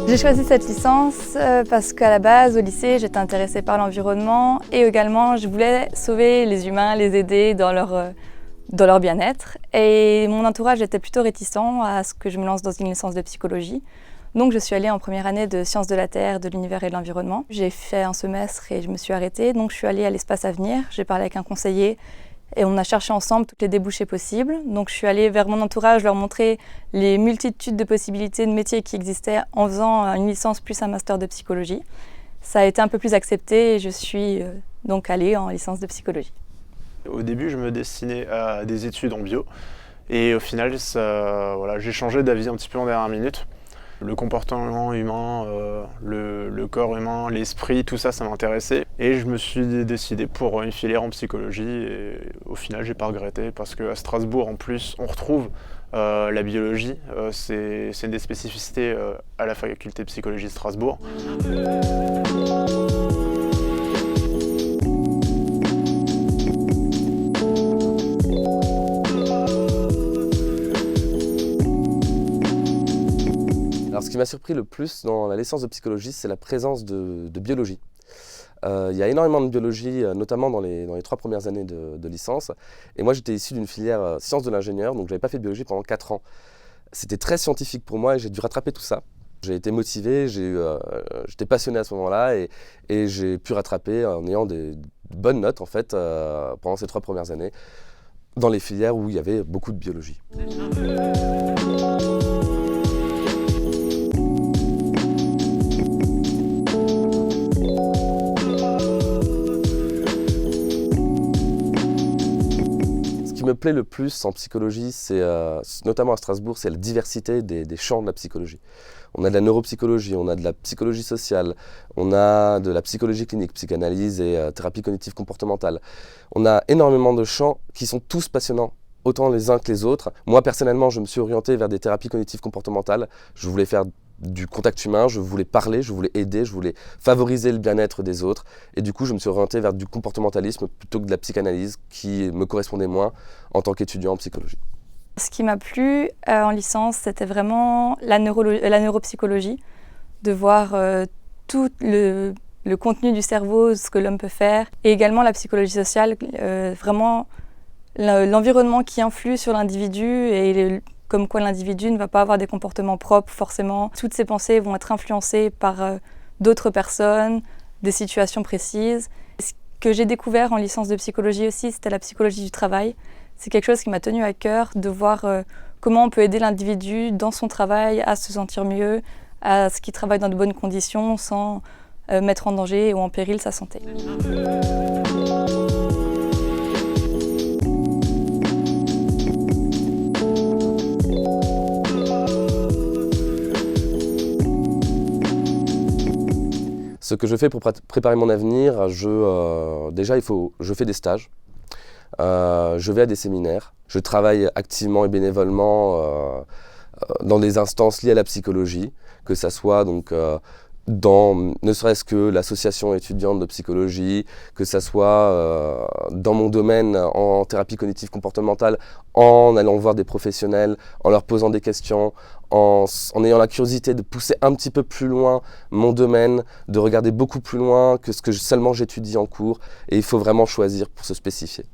J'ai choisi cette licence parce qu'à la base, au lycée, j'étais intéressée par l'environnement et également, je voulais sauver les humains, les aider dans leur bien-être. Et mon entourage était plutôt réticent à ce que je me lance dans une licence de psychologie. Donc je suis allée en première année de sciences de la Terre, de l'univers et de l'environnement. J'ai fait un semestre et je me suis arrêtée. Donc je suis allée à l'espace Avenir, j'ai parlé avec un conseiller et on a cherché ensemble toutes les débouchés possibles. Donc je suis allée vers mon entourage, leur montrer les multitudes de possibilités de métiers qui existaient en faisant une licence plus un master de psychologie. Ça a été un peu plus accepté et je suis donc allée en licence de psychologie. Au début, je me destinais à des études en bio et au final, j'ai changé d'avis un petit peu en dernière minute. Le comportement humain, le corps humain, l'esprit, tout ça, ça m'intéressait. Et je me suis décidé pour une filière en psychologie et au final, j'ai pas regretté parce qu'à Strasbourg, en plus, on retrouve la biologie. C'est une des spécificités à la faculté de psychologie de Strasbourg. Alors, ce qui m'a surpris le plus dans la licence de psychologie, c'est la présence de biologie. Il y a énormément de biologie, notamment dans les 3 premières années de licence. Et moi, j'étais issu d'une filière sciences de l'ingénieur, donc je n'avais pas fait de biologie pendant 4 ans. C'était très scientifique pour moi et j'ai dû rattraper tout ça. J'ai été motivé, j'étais passionné à ce moment-là et j'ai pu rattraper en ayant des bonnes notes en fait, pendant ces 3 premières années dans les filières où il y avait beaucoup de biologie. Ce qui me plaît le plus en psychologie, c'est notamment à Strasbourg, c'est la diversité des champs de la psychologie. On a de la neuropsychologie, on a de la psychologie sociale, on a de la psychologie clinique, psychanalyse et thérapie cognitive comportementale. On a énormément de champs qui sont tous passionnants, autant les uns que les autres. Moi, personnellement, je me suis orienté vers des thérapies cognitives comportementales. Je voulais faire du contact humain, je voulais parler, je voulais aider, je voulais favoriser le bien-être des autres. Et du coup, je me suis orienté vers du comportementalisme plutôt que de la psychanalyse qui me correspondait moins en tant qu'étudiant en psychologie. Ce qui m'a plu en licence, c'était vraiment la neuropsychologie, de voir tout le contenu du cerveau, ce que l'homme peut faire, et également la psychologie sociale, vraiment l'environnement qui influe sur l'individu et comme quoi l'individu ne va pas avoir des comportements propres forcément. Toutes ses pensées vont être influencées par d'autres personnes, des situations précises. Ce que j'ai découvert en licence de psychologie aussi, c'était la psychologie du travail. C'est quelque chose qui m'a tenu à cœur de voir comment on peut aider l'individu dans son travail à se sentir mieux, à ce qu'il travaille dans de bonnes conditions sans mettre en danger ou en péril sa santé. Ce que je fais pour préparer mon avenir, déjà je fais des stages, je vais à des séminaires, je travaille activement et bénévolement dans des instances liées à la psychologie, que ça soit donc dans ne serait-ce que l'association étudiante de psychologie, que ça soit dans mon domaine en thérapie cognitive comportementale, en allant voir des professionnels, en leur posant des questions, en ayant la curiosité de pousser un petit peu plus loin mon domaine, de regarder beaucoup plus loin que ce que seulement j'étudie en cours. Et il faut vraiment choisir pour se spécifier.